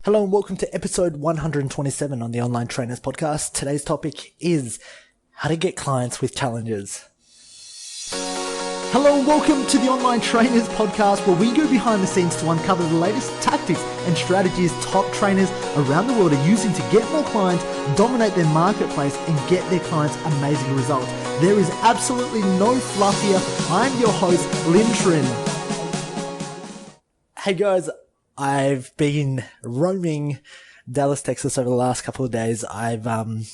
Hello and welcome to episode 127 on the Online Trainers Podcast. Today's topic is how to get clients with challenges. Hello and welcome to the Online Trainers Podcast, where we go behind the scenes to uncover the latest tactics and strategies top trainers around the world are using to get more clients, dominate their marketplace, and get their clients amazing results. There is absolutely no fluff here. I'm your host, Lin Trin. Hey guys, I've been roaming Dallas, Texas over the last couple of days. I'm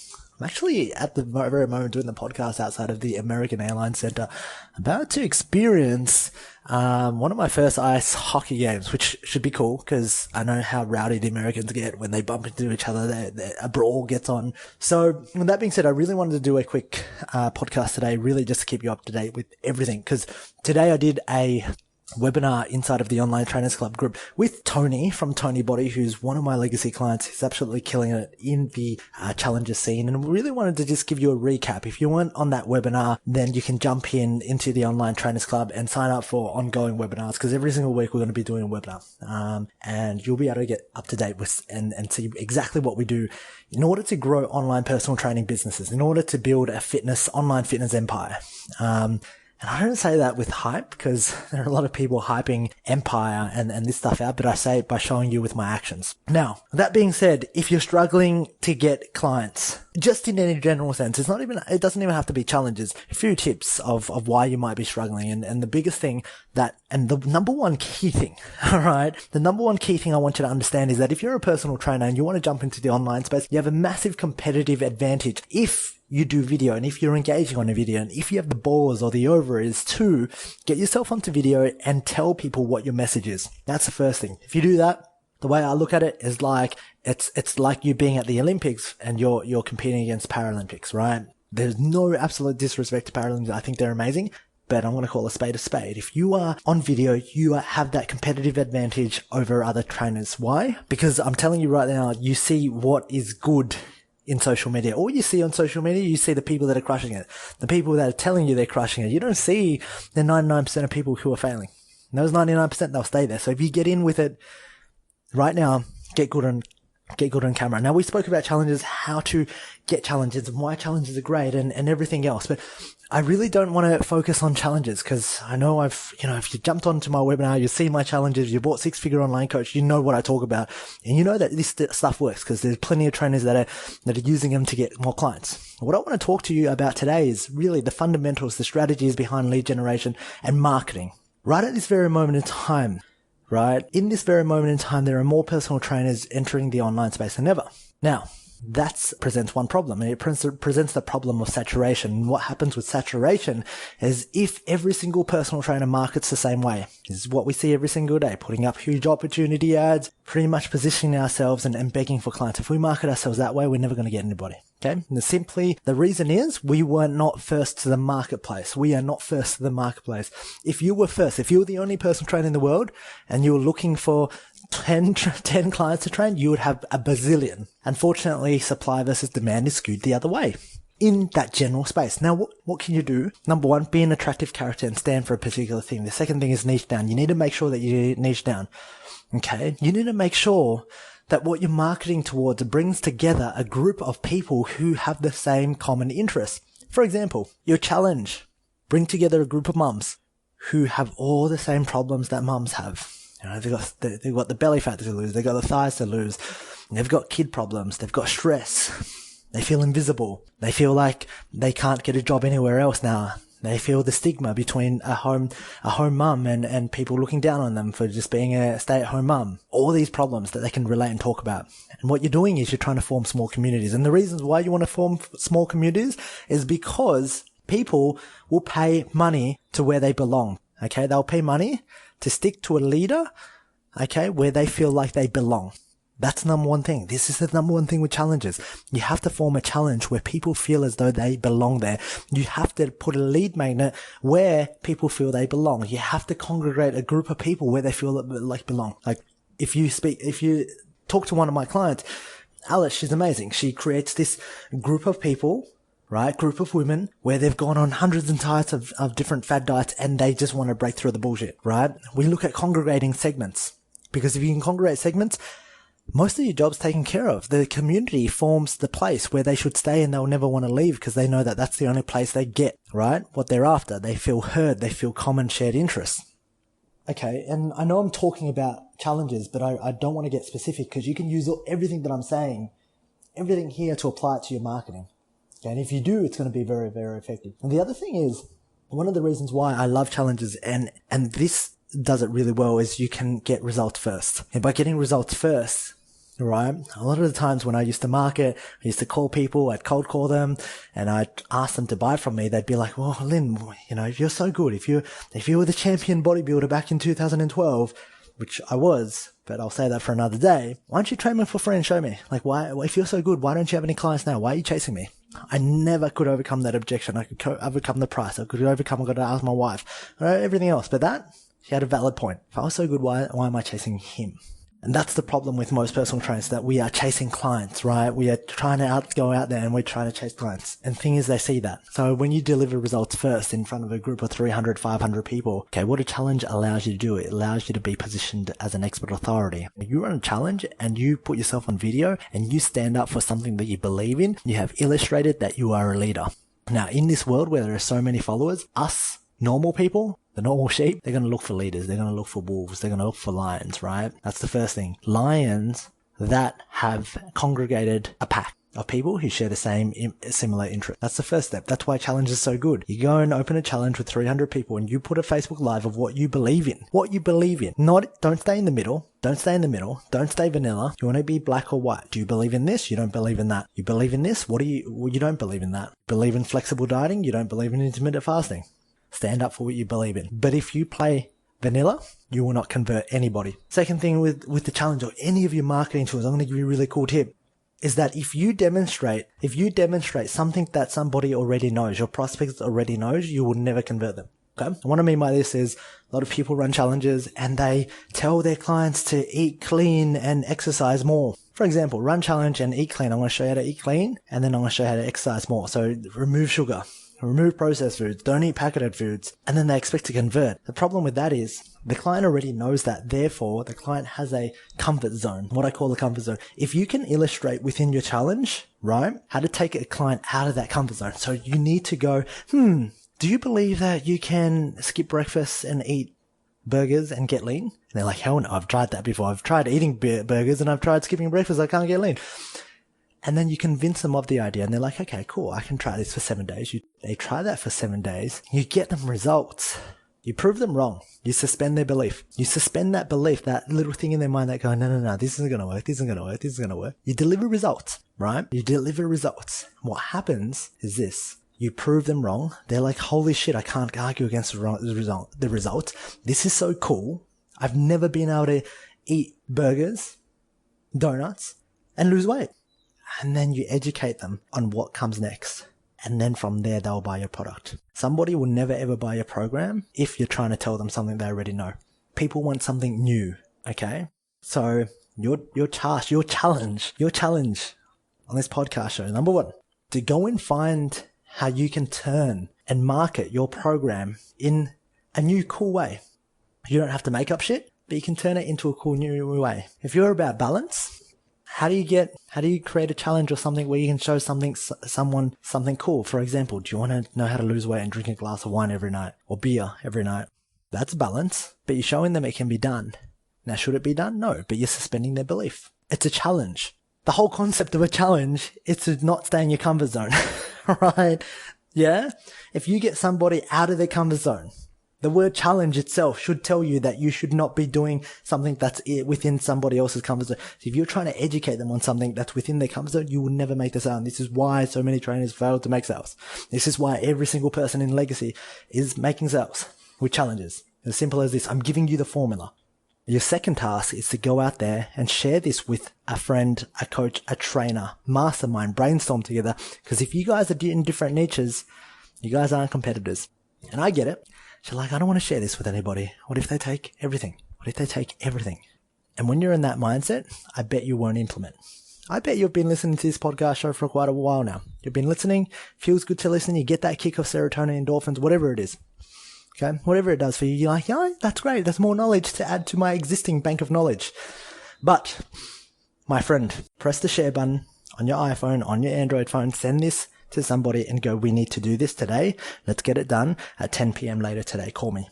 actually at the very moment doing the podcast outside of the American Airlines Center, about to experience one of my first ice hockey games, which should be cool because I know how rowdy the Americans get when they bump into each other. A brawl gets on. So with that being said, I really wanted to do a quick podcast today, really just to keep you up to date with everything, because today I did a webinar inside of the Online Trainers Club group with Tony from Tony Body, who's one of my legacy clients. He's absolutely killing it in the challenger scene, and we really wanted to just give you a recap. If you weren't on that webinar, then you can jump into the Online Trainers Club and sign up for ongoing webinars, because every single week we're going to be doing a webinar, and you'll be able to get up to date with and see exactly what we do in order to grow online personal training businesses, in order to build a online fitness empire. And I don't say that with hype, because there are a lot of people hyping empire and this stuff out, but I say it by showing you with my actions. Now, that being said, if you're struggling to get clients, just in any general sense, it doesn't even have to be challenges. A few tips of why you might be struggling. And the biggest thing and the number one key thing, all right? The number one key thing I want you to understand is that if you're a personal trainer and you want to jump into the online space, you have a massive competitive advantage if you do video, and if you're engaging on a video, and if you have the balls or the ovaries to get yourself onto video and tell people what your message is. That's the first thing. If you do that, the way I look at it is like, it's like you being at the Olympics and you're competing against Paralympics, right? There's no absolute disrespect to Paralympics. I think they're amazing, but I'm going to call a spade a spade. If you are on video, you have that competitive advantage over other trainers. Why? Because I'm telling you right now, you see what is good in social media. All you see on social media, you see the people that are crushing it. The people that are telling you they're crushing it. You don't see the 99% of people who are failing. And those 99%, they'll stay there. So if you get in with it right now, get good on camera. Now, we spoke about challenges, how to get challenges and why challenges are great and everything else. But I really don't want to focus on challenges, because I know if you jumped onto my webinar, you've seen my challenges, you bought Six Figure Online Coach, you know what I talk about. And you know that this stuff works, because there's plenty of trainers that are using them to get more clients. What I want to talk to you about today is really the fundamentals, the strategies behind lead generation and marketing. Right at this very moment in time, right? In this very moment in time, there are more personal trainers entering the online space than ever. Now, that presents one problem, and it presents the problem of saturation. And what happens with saturation is if every single personal trainer markets the same way, this is what we see every single day, putting up huge opportunity ads, pretty much positioning ourselves and begging for clients. If we market ourselves that way, we're never going to get anybody. Okay. And the reason is we were not first to the marketplace. We are not first to the marketplace. If you were first, if you were the only personal trainer in the world and you were looking for 10 clients to train, you would have a bazillion. Unfortunately, supply versus demand is skewed the other way in that general space. Now, what can you do? Number one, be an attractive character and stand for a particular thing. The second thing is niche down. You need to make sure that you niche down. Okay. You need to make sure that what you're marketing towards brings together a group of people who have the same common interests. For example, your challenge, bring together a group of mums who have all the same problems that mums have. They've got the belly fat to lose. They've got the thighs to lose. They've got kid problems. They've got stress. They feel invisible. They feel like they can't get a job anywhere else now. They feel the stigma between a home mum and people looking down on them for just being a stay-at-home mum. All these problems that they can relate and talk about. And what you're doing is you're trying to form small communities. And the reasons why you want to form small communities is because people will pay money to where they belong. Okay, they'll pay money to stick to a leader, okay, where they feel like they belong. That's the number one thing. This is the number one thing with challenges. You have to form a challenge where people feel as though they belong there. You have to put a lead magnet where people feel they belong. You have to congregate a group of people where they feel like belong. Like if you talk to one of my clients, Alice, she's amazing. She creates this group of people, right? Group of women where they've gone on hundreds and types of different fad diets and they just want to break through the bullshit, right? We look at congregating segments, because if you can congregate segments, most of your job's taken care of. The community forms the place where they should stay and they'll never want to leave because they know that that's the only place they get, right? What they're after. They feel heard. They feel common shared interests. Okay, and I know I'm talking about challenges, but I don't want to get specific because you can use everything that I'm saying, everything here to apply it to your marketing. Okay, and if you do, it's going to be very, very effective. And the other thing is, one of the reasons why I love challenges and this does it really well is you can get results first. And by getting results first, right, a lot of the times when I used to market, I used to call people, I'd cold call them, and I'd ask them to buy from me. They'd be like, well, Lynn, if you're so good, if you were the champion bodybuilder back in 2012, which I was, but I'll say that for another day, why don't you train me for free and show me? Like, why, if you're so good, why don't you have any clients now? Why are you chasing me? I never could overcome that objection. I could overcome the price. I got to ask my wife, everything else. But that, she had a valid point. If I was so good, why am I chasing him? And that's the problem with most personal trainers, that we are chasing clients, right? We are trying to go out there and we're trying to chase clients. And the thing is, they see that. So when you deliver results first in front of a group of 300, 500 people, okay, what a challenge allows you to do, it allows you to be positioned as an expert authority. If you run a challenge and you put yourself on video and you stand up for something that you believe in, you have illustrated that you are a leader. Now, in this world where there are so many followers, us normal people, the normal sheep, they're going to look for leaders. They're going to look for wolves. They're going to look for lions, right? That's the first thing. Lions that have congregated a pack of people who share the same similar interest. That's the first step. That's why challenge is so good. You go and open a challenge with 300 people and you put a Facebook Live of what you believe in. What you believe in. Don't stay in the middle. Don't stay in the middle. Don't stay vanilla. You want to be black or white. Do you believe in this? You don't believe in that. You believe in this? You don't believe in that. Believe in flexible dieting? You don't believe in intermittent fasting. Stand up for what you believe in. But if you play vanilla, you will not convert anybody. Second thing with the challenge or any of your marketing tools, I'm going to give you a really cool tip, is that if you demonstrate something that somebody already knows, your prospects already knows, you will never convert them. Okay? And what I mean by this is a lot of people run challenges and they tell their clients to eat clean and exercise more. For example, run challenge and eat clean. I'm going to show you how to eat clean and then I'm going to show you how to exercise more. So remove sugar. Remove processed foods, don't eat packeted foods, and then they expect to convert. The problem with that is the client already knows that. Therefore, the client has a comfort zone, what I call a comfort zone. If you can illustrate within your challenge, right, how to take a client out of that comfort zone. So you need to go, do you believe that you can skip breakfast and eat burgers and get lean? And they're like, hell no, I've tried that before. I've tried eating burgers and I've tried skipping breakfast. I can't get lean. And then you convince them of the idea and they're like, okay, cool, I can try this for 7 days. They try that for 7 days. You get them results. You prove them wrong. You suspend their belief. You suspend that belief, that little thing in their mind that go, no, this isn't going to work. This isn't going to work. This isn't going to work. You deliver results, right? You deliver results. What happens is this. You prove them wrong. They're like, holy shit, I can't argue against the result. This is so cool. I've never been able to eat burgers, donuts, and lose weight. And then you educate them on what comes next. And then from there, they'll buy your product. Somebody will never ever buy your program if you're trying to tell them something they already know. People want something new, okay? So your challenge on this podcast show, number one, to go and find how you can turn and market your program in a new cool way. You don't have to make up shit, but you can turn it into a cool new way. If you're about balance, how do you create a challenge or something where you can show someone something cool? For example, do you want to know how to lose weight and drink a glass of wine every night or beer every night? That's balance, but you're showing them it can be done. Now, should it be done? No, but you're suspending their belief. It's a challenge. The whole concept of a challenge is to not stay in your comfort zone, right? Yeah? If you get somebody out of their comfort zone, the word challenge itself should tell you that you should not be doing something that's within somebody else's comfort zone. So if you're trying to educate them on something that's within their comfort zone, you will never make the sale. And this is why so many trainers fail to make sales. This is why every single person in Legacy is making sales with challenges. As simple as this. I'm giving you the formula. Your second task is to go out there and share this with a friend, a coach, a trainer, mastermind, brainstorm together. Because if you guys are in different niches, you guys aren't competitors. And I get it. So like, I don't want to share this with anybody. What if they take everything? What if they take everything? And when you're in that mindset, I bet you won't implement. I bet you've been listening to this podcast show for quite a while now. You've been listening, feels good to listen, you get that kick of serotonin, endorphins, whatever it is. Okay? Whatever it does for you, you're like, yeah, that's great. That's more knowledge to add to my existing bank of knowledge. But My friend, press the share button on your iPhone, on your Android phone, send this to somebody and go, we need to do this today. Let's get it done at 10 p.m. later today. Call me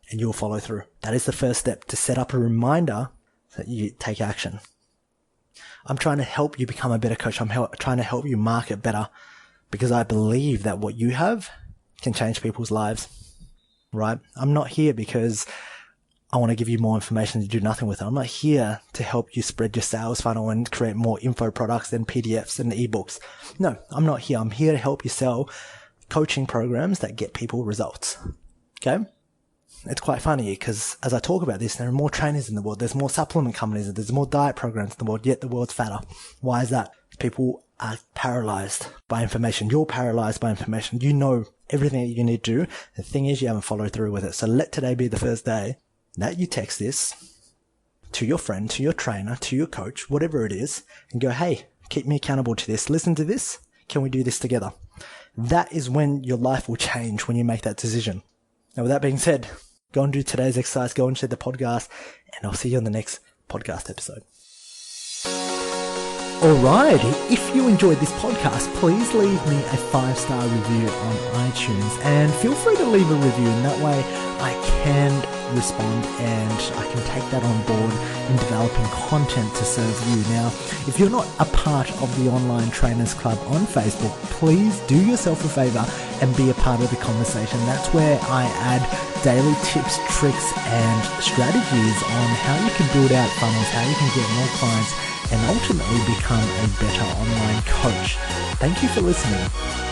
and you'll follow through. That is the first step, to set up a reminder that you take action. I'm trying to help you become a better coach. I'm trying to help you market better, because I believe that what you have can change people's lives, right? I'm not here because I want to give you more information to do nothing with it. I'm not here to help you spread your sales funnel and create more info products and PDFs and ebooks. No, I'm not here. I'm here to help you sell coaching programs that get people results. Okay? It's quite funny because as I talk about this, there are more trainers in the world. There's more supplement companies. There's more diet programs in the world, yet the world's fatter. Why is that? People are paralyzed by information. You're paralyzed by information. You know everything that you need to do. The thing is, you haven't followed through with it. So let today be the first day that you text this to your friend, to your trainer, to your coach, whatever it is, and go, hey, keep me accountable to this. Listen to this. Can we do this together? That is when your life will change, when you make that decision. Now, with that being said, go and do today's exercise, go and share the podcast, and I'll see you on the next podcast episode. Alright, if you enjoyed this podcast, please leave me a 5-star review on iTunes, and feel free to leave a review, and that way I can respond and I can take that on board in developing content to serve you. Now, if you're not a part of the Online Trainers Club on Facebook, please do yourself a favor and be a part of the conversation. That's where I add daily tips, tricks, and strategies on how you can build out funnels, how you can get more clients, and ultimately become a better online coach. Thank you for listening.